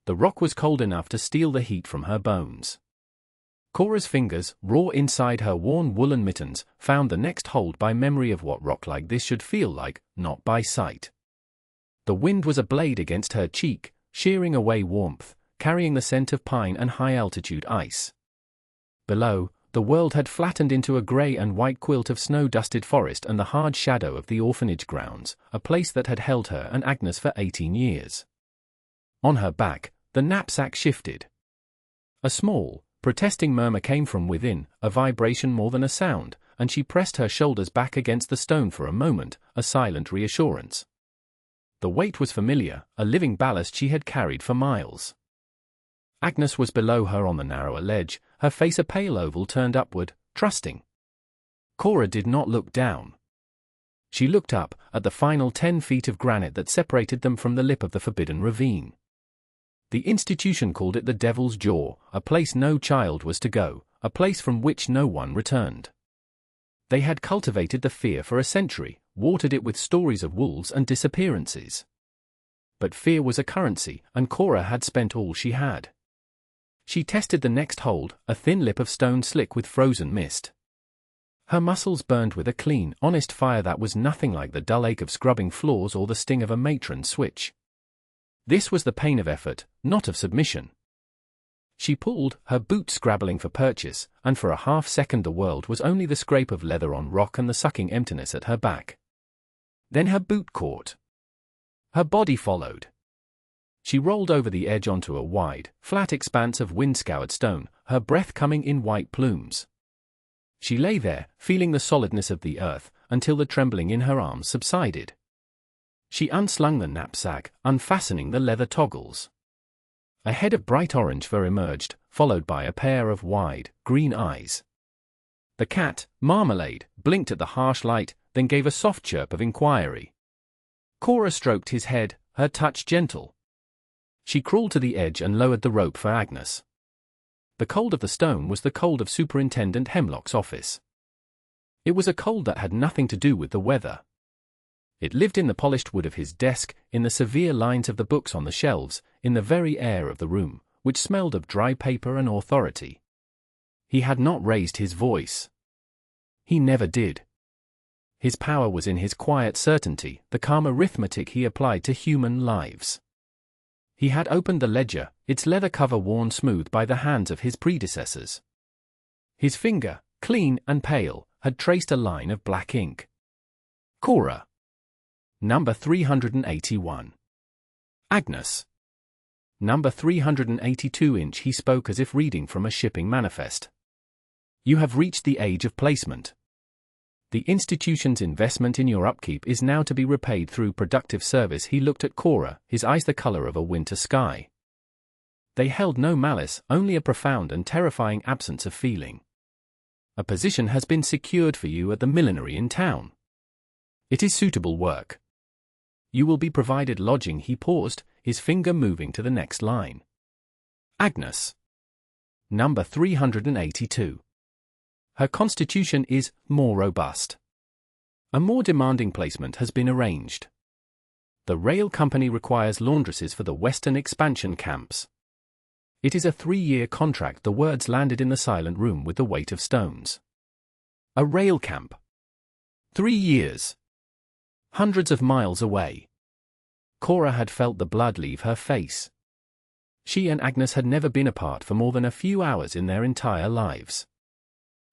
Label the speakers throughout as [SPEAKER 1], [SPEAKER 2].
[SPEAKER 1] The rock was cold enough to steal the heat from her bones. Cora's fingers, raw inside her worn woolen mittens, found the next hold by memory of what rock like this should feel like, not by sight. The wind was a blade against her cheek, shearing away warmth, carrying the scent of pine and high-altitude ice. Below, the world had flattened into a grey and white quilt of snow-dusted forest and the hard shadow of the orphanage grounds, a place that had held her and Agnes for 18 years. On her back, the knapsack shifted. A small, protesting murmur came from within, a vibration more than a sound, and she pressed her shoulders back against the stone for a moment, a silent reassurance. The weight was familiar, a living ballast she had carried for miles. Agnes was below her on the narrower ledge, her face a pale oval turned upward, trusting. Cora did not look down. She looked up, at the final 10 feet of granite that separated them from the lip of the forbidden ravine. The institution called it the Devil's Jaw, a place no child was to go, a place from which no one returned. They had cultivated the fear for a century, watered it with stories of wolves and disappearances. But fear was a currency, and Cora had spent all she had. She tested the next hold, a thin lip of stone slick with frozen mist. Her muscles burned with a clean, honest fire that was nothing like the dull ache of scrubbing floors or the sting of a matron switch. This was the pain of effort, not of submission. She pulled, her boot scrabbling for purchase, and for a half-second the world was only the scrape of leather on rock and the sucking emptiness at her back. Then her boot caught. Her body followed. She rolled over the edge onto a wide, flat expanse of wind-scoured stone, her breath coming in white plumes. She lay there, feeling the solidness of the earth, until the trembling in her arms subsided. She unslung the knapsack, unfastening the leather toggles. A head of bright orange fur emerged, followed by a pair of wide, green eyes. The cat, Marmalade, blinked at the harsh light, then gave a soft chirp of inquiry. Cora stroked his head, her touch gentle. She crawled to the edge and lowered the rope for Agnes. The cold of the stone was the cold of Superintendent Hemlock's office. It was a cold that had nothing to do with the weather. It lived in the polished wood of his desk, in the severe lines of the books on the shelves, in the very air of the room, which smelled of dry paper and authority. He had not raised his voice. He never did. His power was in his quiet certainty, the calm arithmetic he applied to human lives. He had opened the ledger, its leather cover worn smooth by the hands of his predecessors. His finger, clean and pale, had traced a line of black ink. Cora. Number 381. Agnes. Number 382. He spoke as if reading from a shipping manifest. You have reached the age of placement. The institution's investment in your upkeep is now to be repaid through productive service. He looked at Cora, his eyes the color of a winter sky. They held no malice, only a profound and terrifying absence of feeling. A position has been secured for you at the millinery in town. It is suitable work. You will be provided lodging. He paused, his finger moving to the next line. Agnes. Number 382. Her constitution is more robust. A more demanding placement has been arranged. The rail company requires laundresses for the Western expansion camps. It is a 3-year contract. The words landed in the silent room with the weight of stones. A rail camp. 3 years. Hundreds of miles away. Cora had felt the blood leave her face. She and Agnes had never been apart for more than a few hours in their entire lives.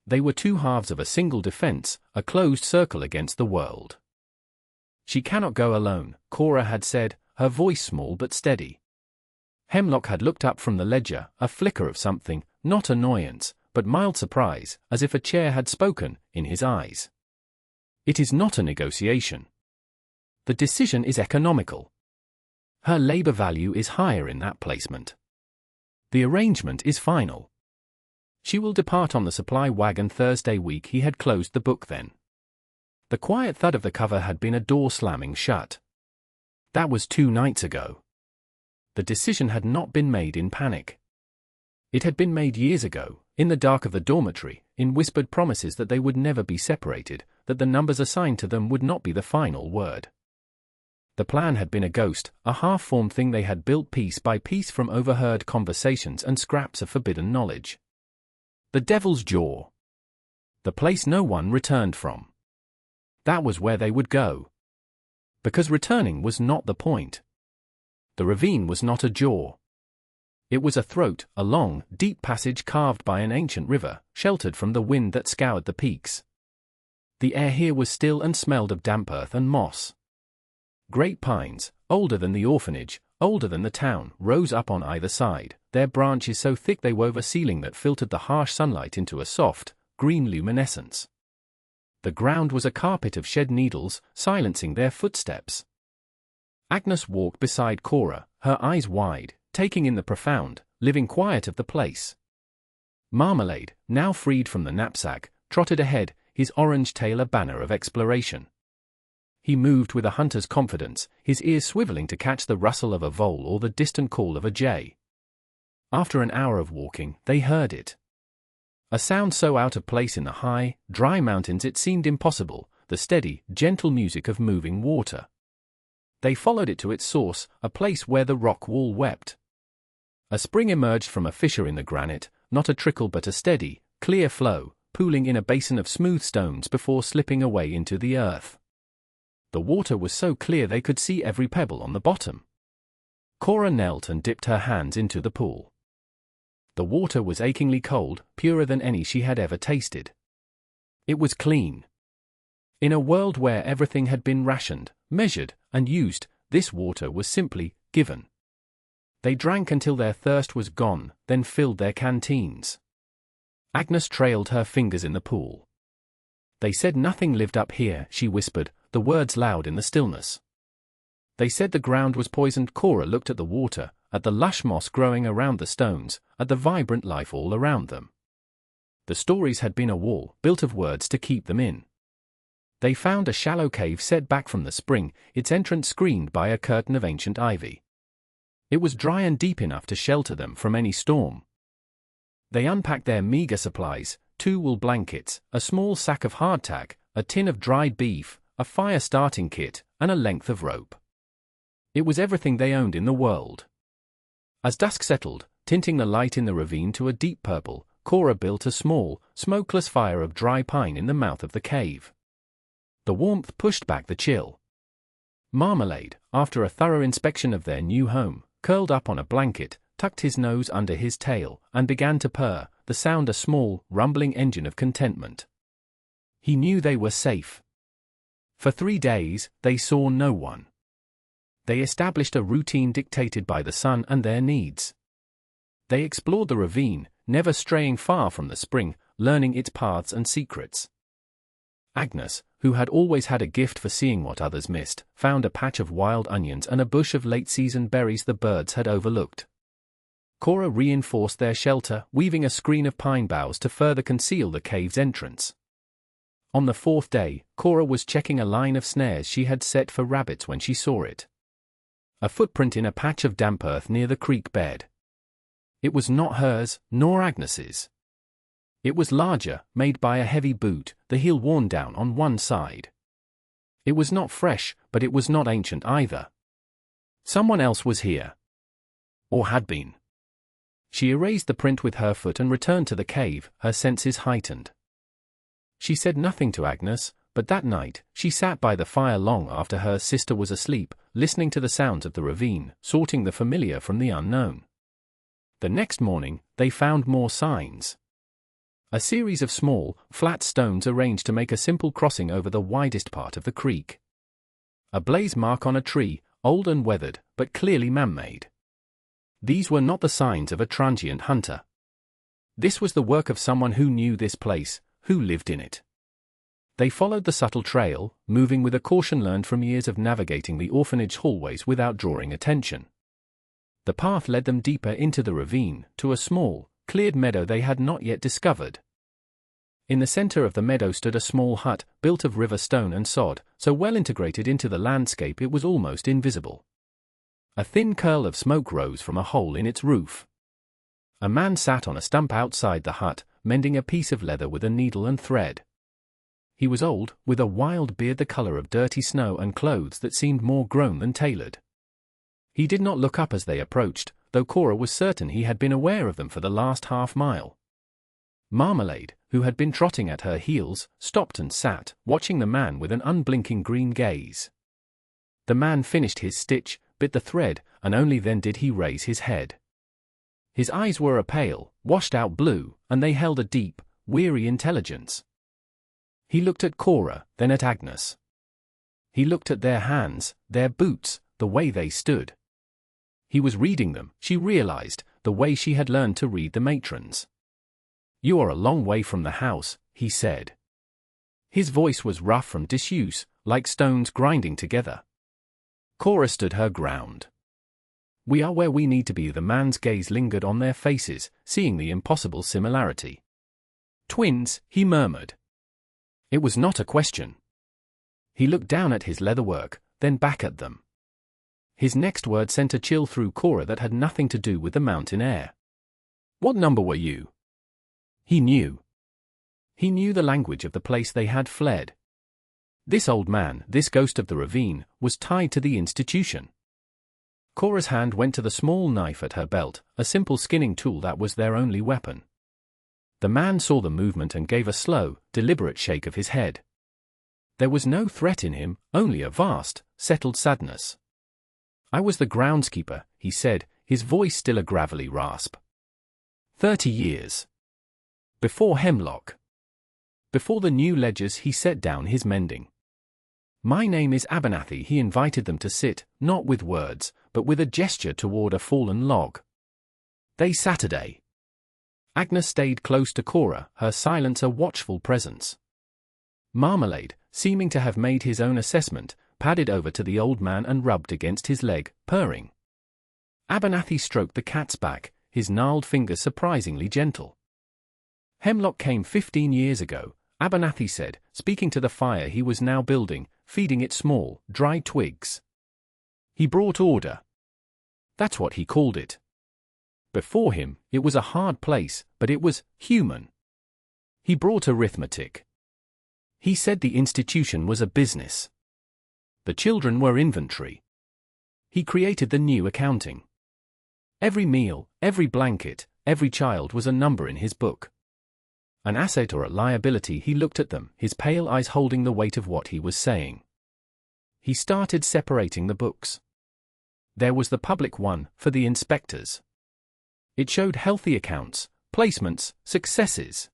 [SPEAKER 1] They were two halves of a single defense, a closed circle against the world. She cannot go alone, Cora had said, her voice small but steady. Hemlock had looked up from the ledger, a flicker of something, not annoyance, but mild surprise, as if a chair had spoken, in his eyes. It is not a negotiation. The decision is economical. Her labor value is higher in that placement. The arrangement is final. She will depart on the supply wagon Thursday week. He had closed the book then. The quiet thud of the cover had been a door slamming shut. That was 2 nights ago. The decision had not been made in panic. It had been made years ago, in the dark of the dormitory, in whispered promises that they would never be separated, that the numbers assigned to them would not be the final word. The plan had been a ghost, a half-formed thing they had built piece by piece from overheard conversations and scraps of forbidden knowledge. The Devil's Jaw. The place no one returned from. That was where they would go. Because returning was not the point. The ravine was not a jaw. It was a throat, a long, deep passage carved by an ancient river, sheltered from the wind that scoured the peaks. The air here was still and smelled of damp earth and moss. Great pines, older than the orphanage, older than the town, rose up on either side, their branches so thick they wove a ceiling that filtered the harsh sunlight into a soft, green luminescence. The ground was a carpet of shed needles, silencing their footsteps. Agnes walked beside Cora, her eyes wide, taking in the profound, living quiet of the place. Marmalade, now freed from the knapsack, trotted ahead, his orange tail a banner of exploration. He moved with a hunter's confidence, his ears swiveling to catch the rustle of a vole or the distant call of a jay. After an hour of walking, they heard it. A sound so out of place in the high, dry mountains it seemed impossible, the steady, gentle music of moving water. They followed it to its source, a place where the rock wall wept. A spring emerged from a fissure in the granite, not a trickle but a steady, clear flow, pooling in a basin of smooth stones before slipping away into the earth. The water was so clear they could see every pebble on the bottom. Cora knelt and dipped her hands into the pool. The water was achingly cold, purer than any she had ever tasted. It was clean. In a world where everything had been rationed, measured, and used, this water was simply given. They drank until their thirst was gone, then filled their canteens. Agnes trailed her fingers in the pool. They said nothing lived up here, she whispered, the words loud in the stillness. They said the ground was poisoned. Cora looked at the water, at the lush moss growing around the stones, at the vibrant life all around them. The stories had been a wall, built of words to keep them in. They found a shallow cave set back from the spring, its entrance screened by a curtain of ancient ivy. It was dry and deep enough to shelter them from any storm. They unpacked their meager supplies, 2 wool blankets, a small sack of hardtack, a tin of dried beef, a fire-starting kit, and a length of rope. It was everything they owned in the world. As dusk settled, tinting the light in the ravine to a deep purple, Cora built a small, smokeless fire of dry pine in the mouth of the cave. The warmth pushed back the chill. Marmalade, after a thorough inspection of their new home, curled up on a blanket, tucked his nose under his tail, and began to purr, the sound a small, rumbling engine of contentment. He knew they were safe. For 3 days, they saw no one. They established a routine dictated by the sun and their needs. They explored the ravine, never straying far from the spring, learning its paths and secrets. Agnes, who had always had a gift for seeing what others missed, found a patch of wild onions and a bush of late-season berries the birds had overlooked. Cora reinforced their shelter, weaving a screen of pine boughs to further conceal the cave's entrance. On the 4th day, Cora was checking a line of snares she had set for rabbits when she saw it. A footprint in a patch of damp earth near the creek bed. It was not hers, nor Agnes's. It was larger, made by a heavy boot, the heel worn down on one side. It was not fresh, but it was not ancient either. Someone else was here. Or had been. She erased the print with her foot and returned to the cave, her senses heightened. She said nothing to Agnes, but that night, she sat by the fire long after her sister was asleep, listening to the sounds of the ravine, sorting the familiar from the unknown. The next morning, they found more signs. A series of small, flat stones arranged to make a simple crossing over the widest part of the creek. A blaze mark on a tree, old and weathered, but clearly man-made. These were not the signs of a transient hunter. This was the work of someone who knew this place, who lived in it. They followed the subtle trail, moving with a caution learned from years of navigating the orphanage hallways without drawing attention. The path led them deeper into the ravine, to a small, cleared meadow they had not yet discovered. In the center of the meadow stood a small hut, built of river stone and sod, so well integrated into the landscape it was almost invisible. A thin curl of smoke rose from a hole in its roof. A man sat on a stump outside the hut, mending a piece of leather with a needle and thread. He was old, with a wild beard the color of dirty snow and clothes that seemed more grown than tailored. He did not look up as they approached, though Cora was certain he had been aware of them for the last half-mile. Marmalade, who had been trotting at her heels, stopped and sat, watching the man with an unblinking green gaze. The man finished his stitch, bit the thread, and only then did he raise his head. His eyes were a pale, washed-out blue, and they held a deep, weary intelligence. He looked at Cora, then at Agnes. He looked at their hands, their boots, the way they stood. He was reading them, she realized, the way she had learned to read the matrons. "You are a long way from the house," he said. His voice was rough from disuse, like stones grinding together. Cora stood her ground. "We are where we need to be." The man's gaze lingered on their faces, seeing the impossible similarity. "Twins," he murmured. It was not a question. He looked down at his leatherwork, then back at them. His next word sent a chill through Cora that had nothing to do with the mountain air. "What number were you?" He knew. He knew the language of the place they had fled. This old man, this ghost of the ravine, was tied to the institution. Cora's hand went to the small knife at her belt, a simple skinning tool that was their only weapon. The man saw the movement and gave a slow, deliberate shake of his head. There was no threat in him, only a vast, settled sadness. "I was the groundskeeper," he said, his voice still a gravelly rasp. 30 years. Before Hemlock. Before the new ledgers he set down his mending. "My name is Abernathy." He invited them to sit, not with words, but with a gesture toward a fallen log. They Saturday. Agnes stayed close to Cora, her silence a watchful presence. Marmalade, seeming to have made his own assessment, padded over to the old man and rubbed against his leg, purring. Abernathy stroked the cat's back, his gnarled fingers surprisingly gentle. "Hemlock came 15 years ago," Abernathy said, speaking to the fire he was now building, feeding it small, dry twigs. "He brought order. That's what he called it. Before him, it was a hard place, but it was human. He brought arithmetic. He said the institution was a business. The children were inventory. He created the new accounting. Every meal, every blanket, every child was a number in his book. An asset or a liability." He looked at them, his pale eyes holding the weight of what he was saying. He started separating the books. There was the public one, for the inspectors. It showed healthy accounts, placements, successes.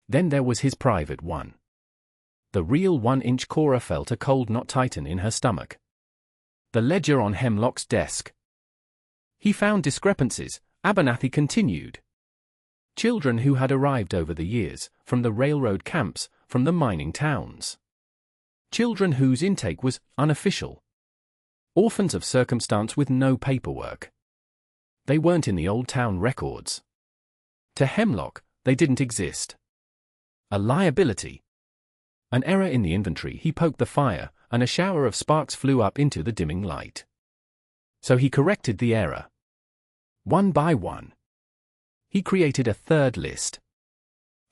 [SPEAKER 1] Then there was his private one. The real 1-inch. Cora felt a cold knot tighten in her stomach. The ledger on Hemlock's desk. He found discrepancies, Abernathy continued. Children who had arrived over the years, from the railroad camps, from the mining towns. Children whose intake was unofficial. Orphans of circumstance with no paperwork. They weren't in the old town records. To Hemlock, they didn't exist. A liability. An error in the inventory. He poked the fire, and a shower of sparks flew up into the dimming light. So he corrected the error. One by one. He created a third list.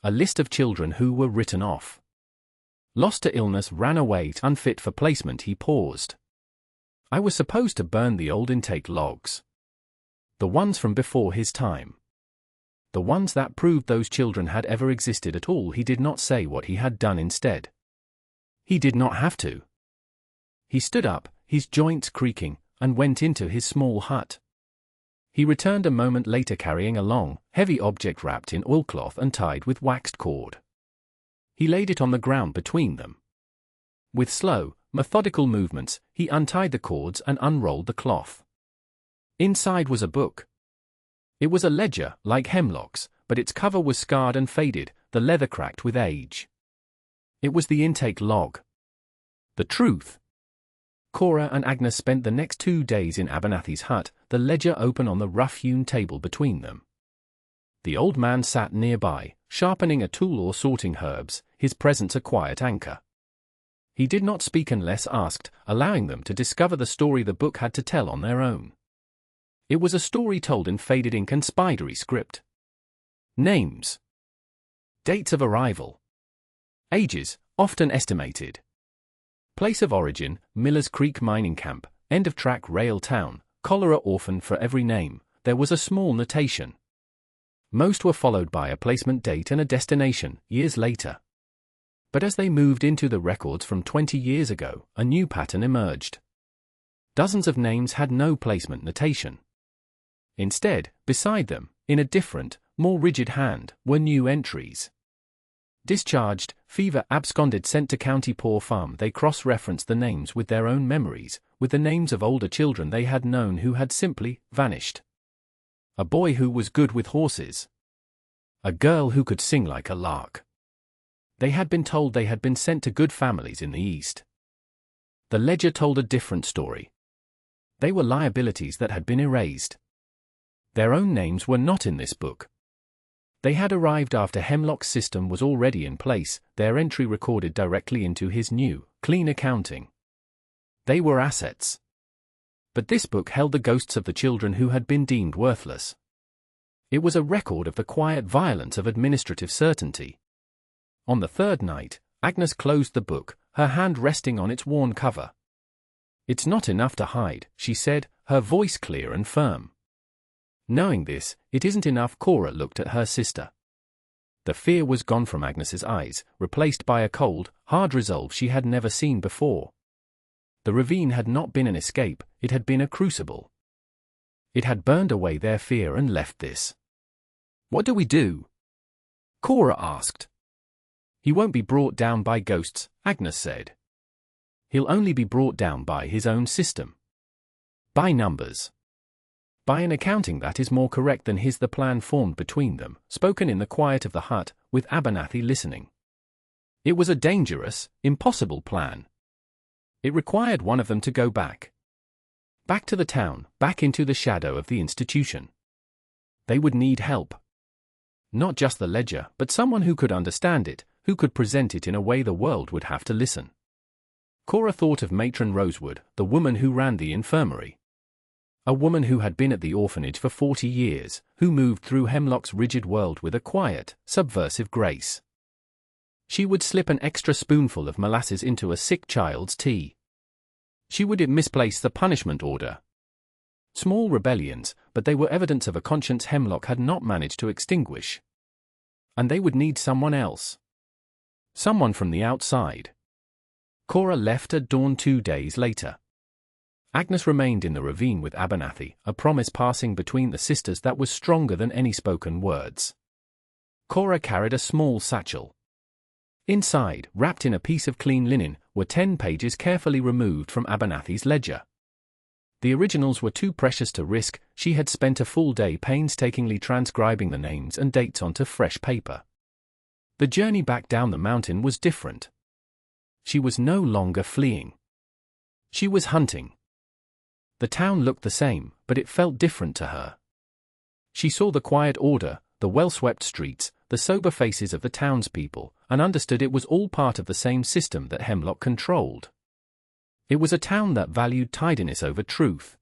[SPEAKER 1] A list of children who were written off. Lost to illness, ran away, unfit for placement. He paused. "I was supposed to burn the old intake logs. The ones from before his time. The ones that proved those children had ever existed at all." He did not say what he had done instead. He did not have to. He stood up, his joints creaking, and went into his small hut. He returned a moment later carrying a long, heavy object wrapped in oilcloth and tied with waxed cord. He laid it on the ground between them. With slow, methodical movements, he untied the cords and unrolled the cloth. Inside was a book. It was a ledger, like Hemlock's, but its cover was scarred and faded, the leather cracked with age. It was the intake log. The truth. Cora and Agnes spent the next 2 days in Abernathy's hut, the ledger open on the rough-hewn table between them. The old man sat nearby, sharpening a tool or sorting herbs, his presence a quiet anchor. He did not speak unless asked, allowing them to discover the story the book had to tell on their own. It was a story told in faded ink and spidery script. Names. Dates of arrival. Ages, often estimated. Place of origin, Miller's Creek Mining Camp, end of track Rail Town, Cholera Orphan. For every name, there was a small notation. Most were followed by a placement date and a destination, years later. But as they moved into the records from 20 years ago, a new pattern emerged. Dozens of names had no placement notation. Instead, beside them, in a different, more rigid hand, were new entries. Discharged, fever, absconded, sent to County Poor Farm. They cross-referenced the names with their own memories, with the names of older children they had known who had simply vanished. A boy who was good with horses. A girl who could sing like a lark. They had been told they had been sent to good families in the East. The ledger told a different story. They were liabilities that had been erased. Their own names were not in this book. They had arrived after Hemlock's system was already in place, their entry recorded directly into his new, clean accounting. They were assets. But this book held the ghosts of the children who had been deemed worthless. It was a record of the quiet violence of administrative certainty. On the third night, Agnes closed the book, her hand resting on its worn cover. "It's not enough to hide," she said, her voice clear and firm. Knowing this, it isn't enough. Cora looked at her sister. The fear was gone from Agnes's eyes, replaced by a cold, hard resolve she had never seen before. The ravine had not been an escape, it had been a crucible. It had burned away their fear and left this. "What do we do?" Cora asked. "He won't be brought down by ghosts," Agnes said. "He'll only be brought down by his own system. By numbers. By an accounting that is more correct than his." The plan formed between them, spoken in the quiet of the hut, with Abernathy listening. It was a dangerous, impossible plan. It required one of them to go back. Back to the town, back into the shadow of the institution. They would need help. Not just the ledger, but someone who could understand it, who could present it in a way the world would have to listen. Cora thought of Matron Rosewood, the woman who ran the infirmary. A woman who had been at the orphanage for 40 years, who moved through Hemlock's rigid world with a quiet, subversive grace. She would slip an extra spoonful of molasses into a sick child's tea. She would misplace the punishment order. Small rebellions, but they were evidence of a conscience Hemlock had not managed to extinguish. And they would need someone else. Someone from the outside. Cora left at dawn 2 days later. Agnes remained in the ravine with Abernathy, a promise passing between the sisters that was stronger than any spoken words. Cora carried a small satchel. Inside, wrapped in a piece of clean linen, were 10 pages carefully removed from Abernathy's ledger. The originals were too precious to risk. She had spent a full day painstakingly transcribing the names and dates onto fresh paper. The journey back down the mountain was different. She was no longer fleeing. She was hunting. The town looked the same, but it felt different to her. She saw the quiet order, the well-swept streets, the sober faces of the townspeople, and understood it was all part of the same system that Hemlock controlled. It was a town that valued tidiness over truth.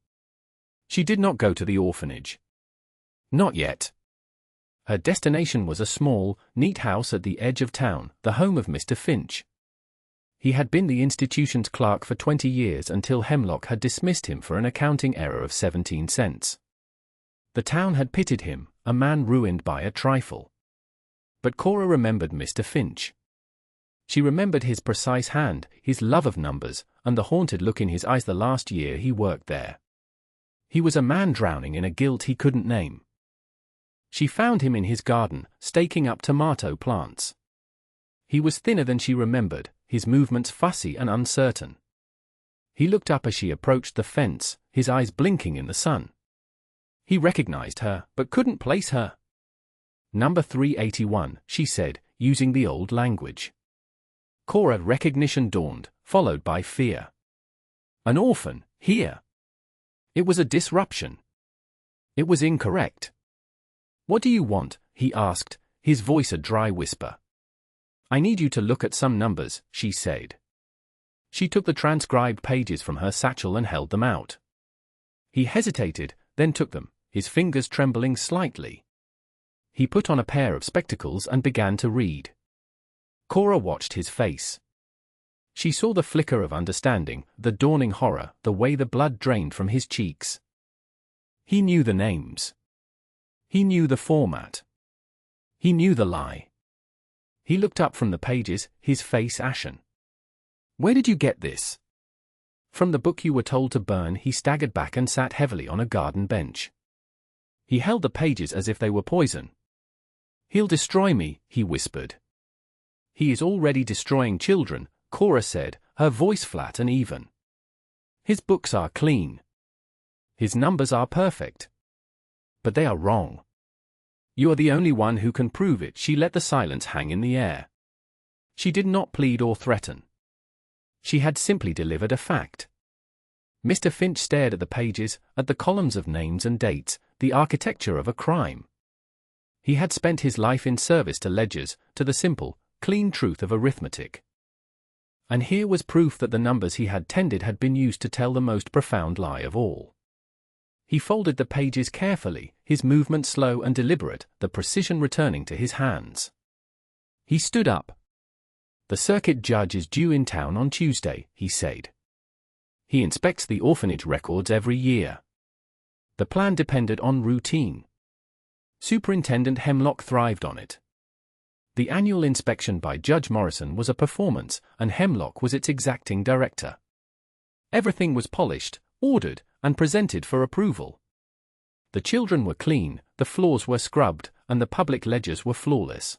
[SPEAKER 1] She did not go to the orphanage. Not yet. Her destination was a small, neat house at the edge of town, the home of Mr. Finch. He had been the institution's clerk for 20 years until Hemlock had dismissed him for an accounting error of 17 cents. The town had pitied him, a man ruined by a trifle. But Cora remembered Mr. Finch. She remembered his precise hand, his love of numbers, and the haunted look in his eyes the last year he worked there. He was a man drowning in a guilt he couldn't name. She found him in his garden, staking up tomato plants. He was thinner than she remembered, his movements fussy and uncertain. He looked up as she approached the fence, his eyes blinking in the sun. He recognized her, but couldn't place her. "Number 381, she said, using the old language. Cora recognition dawned, followed by fear. An orphan, here. It was a disruption. It was incorrect. "What do you want?" he asked, his voice a dry whisper. "I need you to look at some numbers," she said. She took the transcribed pages from her satchel and held them out. He hesitated, then took them, his fingers trembling slightly. He put on a pair of spectacles and began to read. Cora watched his face. She saw the flicker of understanding, the dawning horror, the way the blood drained from his cheeks. He knew the names. He knew the format. He knew the lie. He looked up from the pages, his face ashen. "Where did you get this?" "From the book you were told to burn." He staggered back and sat heavily on a garden bench. He held the pages as if they were poison. "He'll destroy me," he whispered. "He is already destroying children," Cora said, her voice flat and even. "His books are clean. His numbers are perfect. But they are wrong. You are the only one who can prove it." She let the silence hang in the air. She did not plead or threaten. She had simply delivered a fact. Mr. Finch stared at the pages, at the columns of names and dates, the architecture of a crime. He had spent his life in service to ledgers, to the simple, clean truth of arithmetic. And here was proof that the numbers he had tended had been used to tell the most profound lie of all. He folded the pages carefully, his movement slow and deliberate, the precision returning to his hands. He stood up. "The circuit judge is due in town on Tuesday," he said. "He inspects the orphanage records every year." The plan depended on routine. Superintendent Hemlock thrived on it. The annual inspection by Judge Morrison was a performance, and Hemlock was its exacting director. Everything was polished, ordered, and presented for approval. The children were clean, the floors were scrubbed, and the public ledgers were flawless.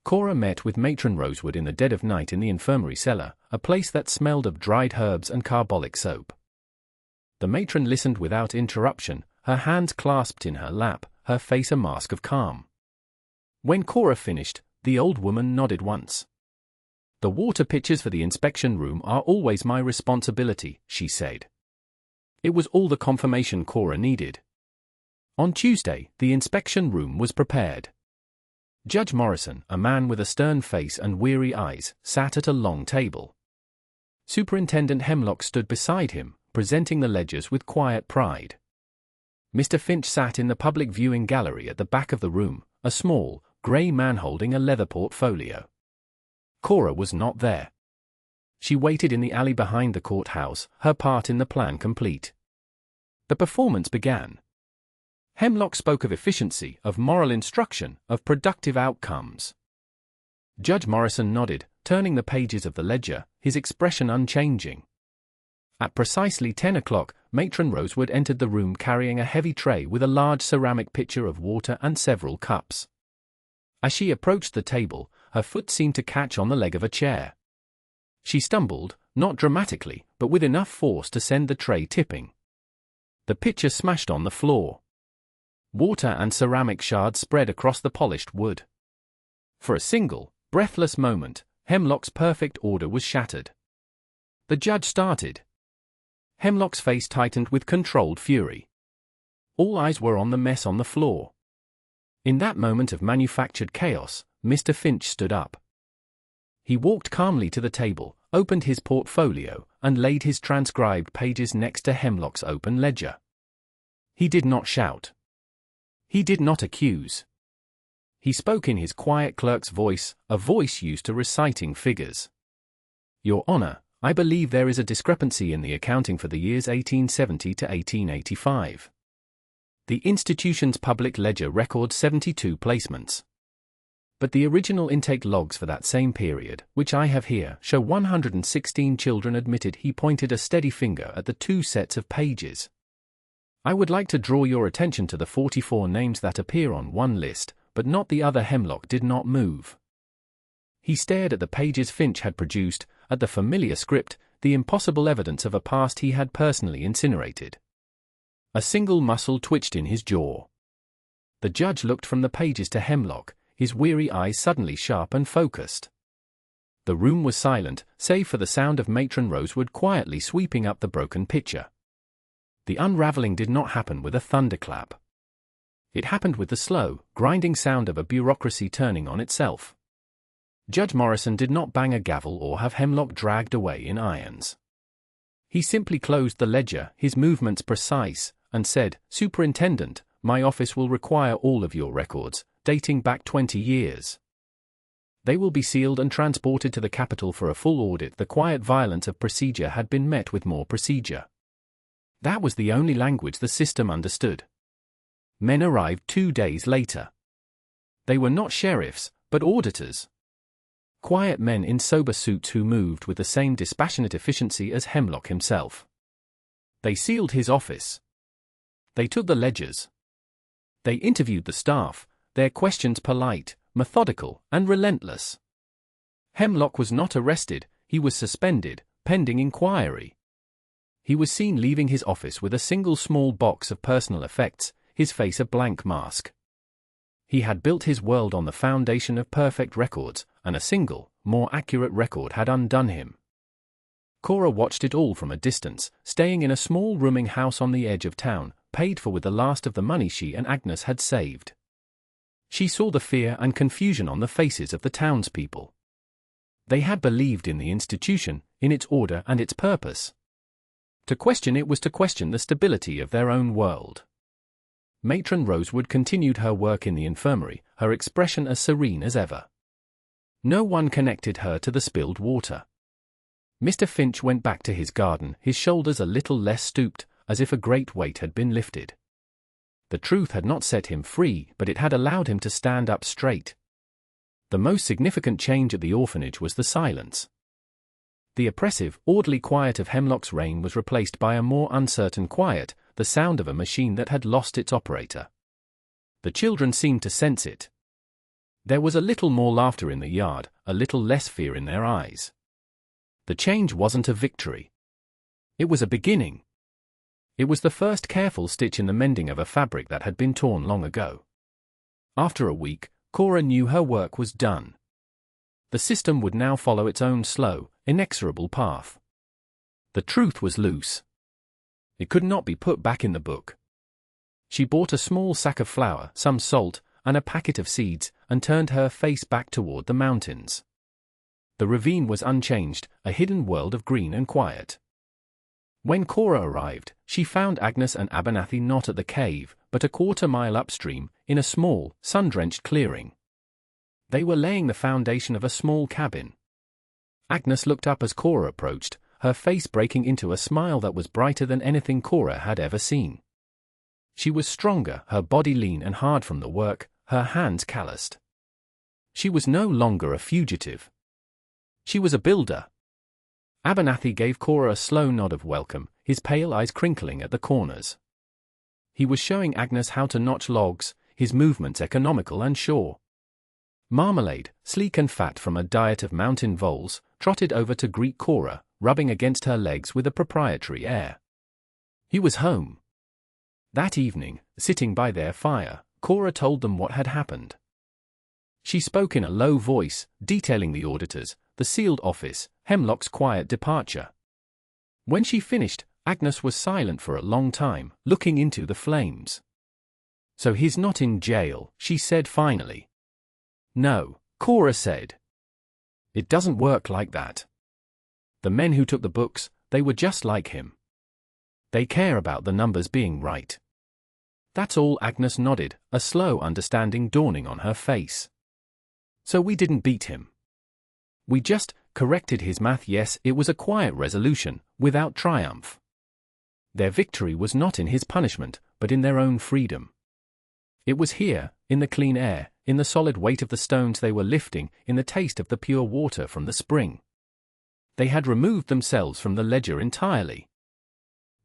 [SPEAKER 1] Cora met with Matron Rosewood in the dead of night in the infirmary cellar, a place that smelled of dried herbs and carbolic soap. The matron listened without interruption, her hands clasped in her lap, her face a mask of calm. When Cora finished, the old woman nodded once. "The water pitchers for the inspection room are always my responsibility," she said. It was all the confirmation Cora needed. On Tuesday, the inspection room was prepared. Judge Morrison, a man with a stern face and weary eyes, sat at a long table. Superintendent Hemlock stood beside him, presenting the ledgers with quiet pride. Mr. Finch sat in the public viewing gallery at the back of the room, a small, grey man holding a leather portfolio. Cora was not there. She waited in the alley behind the courthouse, her part in the plan complete. The performance began. Hemlock spoke of efficiency, of moral instruction, of productive outcomes. Judge Morrison nodded, turning the pages of the ledger, his expression unchanging. At precisely 10 o'clock, Matron Rosewood entered the room carrying a heavy tray with a large ceramic pitcher of water and several cups. As she approached the table, her foot seemed to catch on the leg of a chair. She stumbled, not dramatically, but with enough force to send the tray tipping. The pitcher smashed on the floor. Water and ceramic shards spread across the polished wood. For a single, breathless moment, Hemlock's perfect order was shattered. The judge started. Hemlock's face tightened with controlled fury. All eyes were on the mess on the floor. In that moment of manufactured chaos, Mr. Finch stood up. He walked calmly to the table, opened his portfolio, and laid his transcribed pages next to Hemlock's open ledger. He did not shout. He did not accuse. He spoke in his quiet clerk's voice, a voice used to reciting figures. "Your Honor, I believe there is a discrepancy in the accounting for the years 1870 to 1885. The institution's public ledger records 72 placements. But the original intake logs for that same period, which I have here, show 116 children admitted." He pointed a steady finger at the two sets of pages. "I would like to draw your attention to the 44 names that appear on one list, but not the other." Hemlock did not move. He stared at the pages Finch had produced, at the familiar script, the impossible evidence of a past he had personally incinerated. A single muscle twitched in his jaw. The judge looked from the pages to Hemlock, his weary eyes suddenly sharp and focused. The room was silent, save for the sound of Matron Rosewood quietly sweeping up the broken pitcher. The unraveling did not happen with a thunderclap. It happened with the slow, grinding sound of a bureaucracy turning on itself. Judge Morrison did not bang a gavel or have Hemlock dragged away in irons. He simply closed the ledger, his movements precise, and said, "Superintendent, my office will require all of your records, dating back 20 years. They will be sealed and transported to the capital for a full audit. The quiet violence of procedure had been met with more procedure. That was the only language the system understood. Men arrived 2 days later. They were not sheriffs, but auditors. Quiet men in sober suits who moved with the same dispassionate efficiency as Hemlock himself. They sealed his office. They took the ledgers. They interviewed the staff, their questions polite, methodical, and relentless. Hemlock was not arrested, he was suspended, pending inquiry. He was seen leaving his office with a single small box of personal effects, his face a blank mask. He had built his world on the foundation of perfect records, and a single, more accurate record had undone him. Cora watched it all from a distance, staying in a small rooming house on the edge of town, paid for with the last of the money she and Agnes had saved. She saw the fear and confusion on the faces of the townspeople. They had believed in the institution, in its order and its purpose. To question it was to question the stability of their own world. Matron Rosewood continued her work in the infirmary, her expression as serene as ever. No one connected her to the spilled water. Mr. Finch went back to his garden, his shoulders a little less stooped, as if a great weight had been lifted. The truth had not set him free, but it had allowed him to stand up straight. The most significant change at the orphanage was the silence. The oppressive, orderly quiet of Hemlock's reign was replaced by a more uncertain quiet, the sound of a machine that had lost its operator. The children seemed to sense it. There was a little more laughter in the yard, a little less fear in their eyes. The change wasn't a victory. It was a beginning. It was the first careful stitch in the mending of a fabric that had been torn long ago. After a week, Cora knew her work was done. The system would now follow its own slow, inexorable path. The truth was loose. It could not be put back in the book. She bought a small sack of flour, some salt, and a packet of seeds, and turned her face back toward the mountains. The ravine was unchanged, a hidden world of green and quiet. When Cora arrived, she found Agnes and Abernathy not at the cave, but a quarter-mile upstream, in a small, sun-drenched clearing. They were laying the foundation of a small cabin. Agnes looked up as Cora approached, her face breaking into a smile that was brighter than anything Cora had ever seen. She was stronger, her body lean and hard from the work, her hands calloused. She was no longer a fugitive. She was a builder. Abernathy gave Cora a slow nod of welcome, his pale eyes crinkling at the corners. He was showing Agnes how to notch logs, his movements economical and sure. Marmalade, sleek and fat from a diet of mountain voles, trotted over to greet Cora, rubbing against her legs with a proprietary air. He was home. That evening, sitting by their fire, Cora told them what had happened. She spoke in a low voice, detailing the auditors, the sealed office, Hemlock's quiet departure. When she finished, Agnes was silent for a long time, looking into the flames. "So he's not in jail," she said finally. "No," Cora said. "It doesn't work like that. The men who took the books, they were just like him. They care about the numbers being right." That's all. Agnes nodded, a slow understanding dawning on her face. "So we didn't beat him. We just corrected his math." Yes, it was a quiet resolution, without triumph. Their victory was not in his punishment, but in their own freedom. It was here, in the clean air, in the solid weight of the stones they were lifting, in the taste of the pure water from the spring. They had removed themselves from the ledger entirely.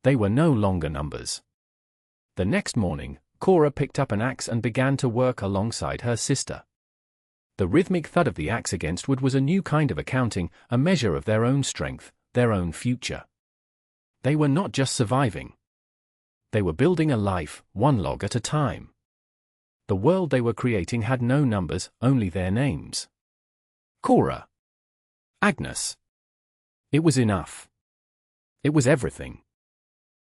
[SPEAKER 1] They were no longer numbers. The next morning, Cora picked up an axe and began to work alongside her sister. The rhythmic thud of the axe against wood was a new kind of accounting, a measure of their own strength, their own future. They were not just surviving. They were building a life, one log at a time. The world they were creating had no numbers, only their names. Cora. Agnes. It was enough. It was everything.